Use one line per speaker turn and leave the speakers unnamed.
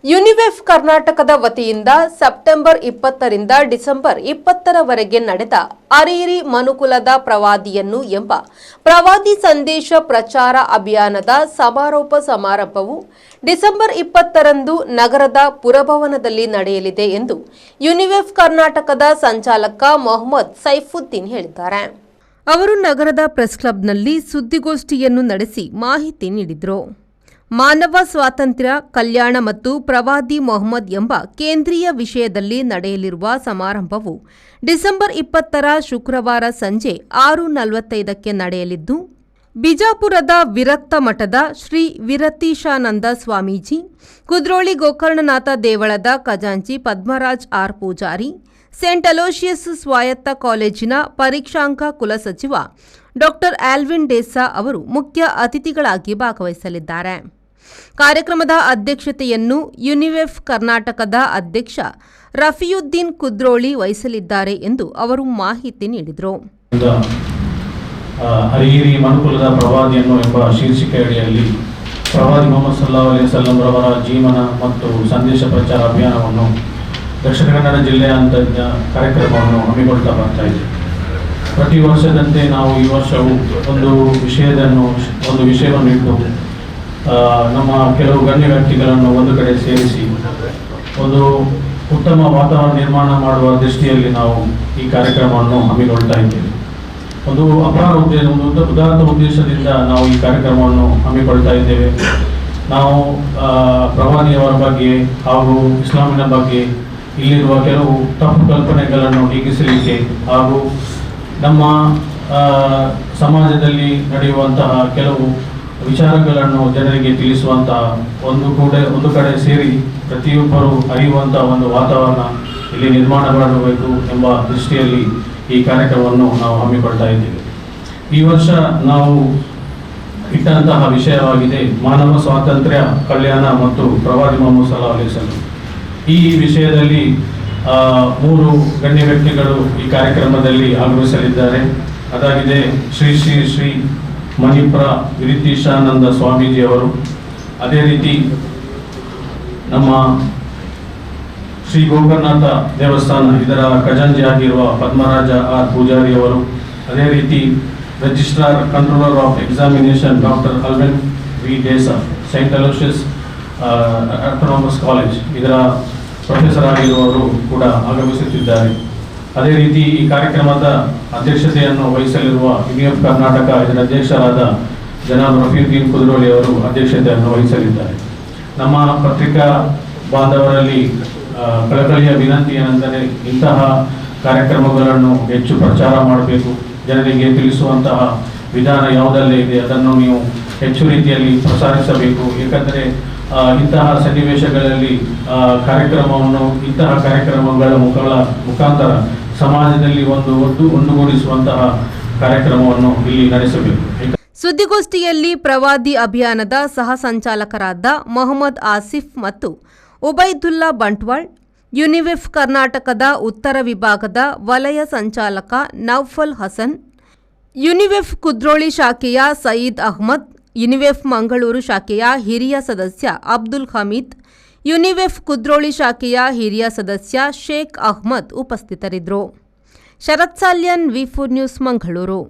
ಯುನಿವೆಫ್ ಕರ್ನಾಟಕದ ವತಿಯಿಂದ September 20ರಿಂದ December 20ರವರೆಗೆ ನಡೆದ ಅರಿಯಿರಿ ಮನುಕುಲದ ಪ್ರವಾದಿಯನ್ನು ಎಂಬ ಪ್ರವಾದಿ ಸಂದೇಶ ಪ್ರಚಾರ ಅಭಿಯಾನದ ಸಮಾರೋಪ ಸಮಾರಂಭವು ಡಿಸೆಂಬರ್ 20ರಂದು ನಗರದ ಪುರಭವನದಲ್ಲಿ ನಡೆಯಲಿದೆ ಎಂದು ಯುನಿವೆಫ್ ಕರ್ನಾಟಕದ ಸಂಚಾಲಕ ಮೊಹಮ್ಮದ್ ಸೈಫುದ್ದೀನ್ ಹೇಳಿದ್ದಾರೆ. ಅವರು ನಗರದ ಪ್ರೆಸ್ ಕ್ಲಬ್ನಲ್ಲಿ ಸುದ್ದಿಗೋಷ್ಠಿಯನ್ನು ನಡೆಸಿ ಮಾಹಿತಿ ನೀಡಿದರು. ಮಾನವ ಸ್ವಾತಂತ್ರ್ಯ, ಕಲ್ಯಾಣ ಮತ್ತು ಪ್ರವಾದಿ ಮೊಹಮ್ಮದ್ ಎಂಬ ಕೇಂದ್ರೀಯ ವಿಷಯದಲ್ಲಿ ನಡೆಯಲಿರುವ ಸಮಾರಂಭವು ಡಿಸೆಂಬರ್ 20ರ ಶುಕ್ರವಾರ ಸಂಜೆ 6:45ಕ್ಕೆ ನಡೆಯಲಿದ್ದು, ಬಿಜಾಪುರದ ವಿರಕ್ತ ಮಠದ ಶ್ರೀ ವಿರತೀಶಾನಂದ ಸ್ವಾಮೀಜಿ, ಕುದ್ರೋಳಿ ಗೋಕರ್ಣನಾಥ ದೇವಳದ ಖಜಾಂಚಿ Padmaraj R Poojary, saint Aloysius ಸ್ವಾಯತ್ತ ಕಾಲೇಜಿನ ಪರೀಕ್ಷಾಂಕ ಕುಲಸಚಿವ ಡಾ ಆಲ್ವಿನ್ ಡೇಸಾ ಅವರು ಮುಖ್ಯ ಅತಿಥಿಗಳಾಗಿ ಭಾಗವಹಿಸಲಿದ್ದಾರೆ. ಕಾರ್ಯಕ್ರಮದ ಅಧ್ಯಕ್ಷತೆಯನ್ನು ಯುನಿವೆಫ್ ಕರ್ನಾಟಕದ ಅಧ್ಯಕ್ಷ ರಫಿಯುದ್ದೀನ್ ಕುದ್ರೋಳಿ ವಹಿಸಲಿದ್ದಾರೆ ಎಂದು ಅವರು ಮಾಹಿತಿ ನೀಡಿದರು.
ಅರಿಯಿರಿ ಮನುಕುಲದ ಪ್ರವಾದಿಯನ್ನು ಎಂಬ ಶೀರ್ಷಿಕೆಯಡಿಯಲ್ಲಿ ಪ್ರವಾದಿ ಮೊಹಮ್ಮದ್ ಸಲ್ಲಲ್ಲಾಹು ಅಲೈಹಿ ವಸಲ್ಲಂ ರವರ ಜೀವನ ಮತ್ತು ಸಂದೇಶ ಪ್ರಚಾರ ಅಭಿಯಾನವನ್ನು ದಕ್ಷಿಣ ಕನ್ನಡ ಜಿಲ್ಲೆಯಾದ್ಯಂತ ಕಾರ್ಯಕ್ರಮವನ್ನು ಹಮ್ಮಿಕೊಳ್ತಾ ಬರ್ತಾ ಇದೆ. ಪ್ರತಿ ವರ್ಷದಂತೆ ನಾವು ಈ ವರ್ಷವೂ ಒಂದು ವಿಷಯವನ್ನು ಇಟ್ಟು ನಮ್ಮ ಕೆಲವು ಗಣ್ಯ ವ್ಯಕ್ತಿಗಳನ್ನು ಒಂದು ಕಡೆ ಸೇರಿಸಿ ಒಂದು ಉತ್ತಮ ವಾತಾವರಣ ನಿರ್ಮಾಣ ಮಾಡುವ ದೃಷ್ಟಿಯಲ್ಲಿ ನಾವು ಈ ಕಾರ್ಯಕ್ರಮವನ್ನು ಹಮ್ಮಿಕೊಳ್ತಾ ಇದ್ದೇವೆ. ಒಂದು ಉದಾತ್ತ ಉದ್ದೇಶದಿಂದ ನಾವು ಈ ಕಾರ್ಯಕ್ರಮವನ್ನು ಹಮ್ಮಿಕೊಳ್ತಾ ಇದ್ದೇವೆ. ನಾವು ಪ್ರವಾದಿಯವರ ಬಗ್ಗೆ ಹಾಗೂ ಇಸ್ಲಾಮಿನ ಬಗ್ಗೆ ಇಲ್ಲಿರುವ ಕೆಲವು ತಪ್ಪು ಕಲ್ಪನೆಗಳನ್ನು ನೀಗಿಸಲಿಕ್ಕೆ ಹಾಗೂ ನಮ್ಮ ಸಮಾಜದಲ್ಲಿ ನಡೆಯುವಂತಹ ಕೆಲವು ವಿಚಾರಗಳನ್ನು ಜನರಿಗೆ ತಿಳಿಸುವಂತಹ ಒಂದು ಕಡೆ ಸೇರಿ ಪ್ರತಿಯೊಬ್ಬರು ಅರಿಯುವಂತಹ ಒಂದು ವಾತಾವರಣ ಇಲ್ಲಿ ನಿರ್ಮಾಣ ಮಾಡಬೇಕು ಎಂಬ ದೃಷ್ಟಿಯಲ್ಲಿ ಈ ಕಾರ್ಯಕ್ರಮವನ್ನು ನಾವು ಹಮ್ಮಿಕೊಳ್ತಾ ಇದ್ದೇವೆ. ಈ ವರ್ಷ ನಾವು ಇಟ್ಟಂತಹ ವಿಷಯವಾಗಿದೆ ಮಾನವ ಸ್ವಾತಂತ್ರ್ಯ, ಕಲ್ಯಾಣ ಮತ್ತು ಪ್ರವಾದಿ ಮೊಹಮ್ಮದ್ ಸಲ್ಲಲ್ಲಾಹು ಅಲೈಹಿ ವಸಲ್ಲಂ. ಈ ವಿಷಯದಲ್ಲಿ 3 ಗಣ್ಯ ವ್ಯಕ್ತಿಗಳು ಈ ಕಾರ್ಯಕ್ರಮದಲ್ಲಿ ಆಗಮಿಸಲಿದ್ದಾರೆ. ಅದಾಗಿದೆ ಶ್ರೀ ಶ್ರೀ ಶ್ರೀ ಮಣಿಪುರ ವಿರತೀಶಾನಂದ ಸ್ವಾಮೀಜಿಯವರು, ಅದೇ ರೀತಿ ನಮ್ಮ ಶ್ರೀ ಗೋಕರ್ಣನಾಥ ದೇವಸ್ಥಾನ ಇದರ ಖಜಾಂಚಿ ಆಗಿರುವ ಪದ್ಮರಾಜ ಆರ್ ಪೂಜಾರಿಯವರು, ಅದೇ ರೀತಿ registrar controller of examination doctor Alwin V D'Sa, saint Aloysius autonomous college ಇದರ ಪ್ರೊಫೆಸರ್ ಆಗಿರುವವರು ಕೂಡ ಆಗಮಿಸುತ್ತಿದ್ದಾರೆ. ಅದೇ ರೀತಿ ಈ ಕಾರ್ಯಕ್ರಮದ ಅಧ್ಯಕ್ಷತೆಯನ್ನು ವಹಿಸಲಿರುವ ಯುನಿವೆಫ್ ಕರ್ನಾಟಕ ಇದರ ಅಧ್ಯಕ್ಷರಾದ ಜನಾಬ್ ರಫಿಯುದ್ದೀನ್ ಕುದ್ರೋಳಿ ಅವರು ಅಧ್ಯಕ್ಷತೆಯನ್ನು ವಹಿಸಲಿದ್ದಾರೆ. ನಮ್ಮ ಪತ್ರಿಕಾ ಬಾಂಧವರಲ್ಲಿ ಕಳಕಳಿಯ ವಿನಂತಿ ಏನೆಂದರೆ ಇಂತಹ ಕಾರ್ಯಕ್ರಮಗಳನ್ನು ಹೆಚ್ಚು ಪ್ರಚಾರ ಮಾಡಬೇಕು, ಜನರಿಗೆ ತಿಳಿಸುವಂತಹ ವಿಧಾನ ಯಾವುದೆಲ್ಲ ಇದೆ ಅದನ್ನು ನೀವು ಹೆಚ್ಚು ರೀತಿಯಲ್ಲಿ ಪ್ರಸಾರಿಸಬೇಕು. ಏಕೆಂದರೆ ಇಂತಹ ಸನ್ನಿವೇಶಗಳಲ್ಲಿ ಇಂತಹ ಕಾರ್ಯಕ್ರಮಗಳ ಮುಖಾಂತರ ಸಮಾಜದಲ್ಲಿ ಒಂದುಗೂಡಿಸುವಂತಹ ಕಾರ್ಯಕ್ರಮವನ್ನು ಇಲ್ಲಿ ನಡೆಸಬೇಕು.
ಸುದ್ದಿಗೋಷ್ಠಿಯಲ್ಲಿ ಪ್ರವಾದಿ ಅಭಿಯಾನದ ಸಹ ಸಂಚಾಲಕರಾದ ಮೊಹಮ್ಮದ್ ಆಸಿಫ್ ಮತ್ತು ಉಬೈದುಲ್ಲಾ ಬಂಟ್ವಾಳ್, ಯುನಿವೆಫ್ ಕರ್ನಾಟಕದ ಉತ್ತರ ವಿಭಾಗದ ವಲಯ ಸಂಚಾಲಕ ನೌಫಲ್ ಹಸನ್, ಯುನಿವೆಫ್ ಕುದ್ರೋಳಿ ಶಾಖೆಯ ಸಯೀದ್ ಅಹ್ಮದ್, ಯುನಿವೆಫ್ ಮಂಗಳೂರು ಶಾಖೆಯ ಹಿರಿಯ ಸದಸ್ಯ ಅಬ್ದುಲ್ ಹಮೀದ್, ಯುನಿವೆಫ್ ಕುದ್ರೋಳಿ ಶಾಖೆಯ ಹಿರಿಯ ಸದಸ್ಯ ಶೇಖ್ ಅಹ್ಮದ್ ಉಪಸ್ಥಿತರಿದ್ದರು. ಶರತ್ ಸಾಲ್ಯನ್, ವಿ4 ನ್ಯೂಸ್, ಮಂಗಳೂರು.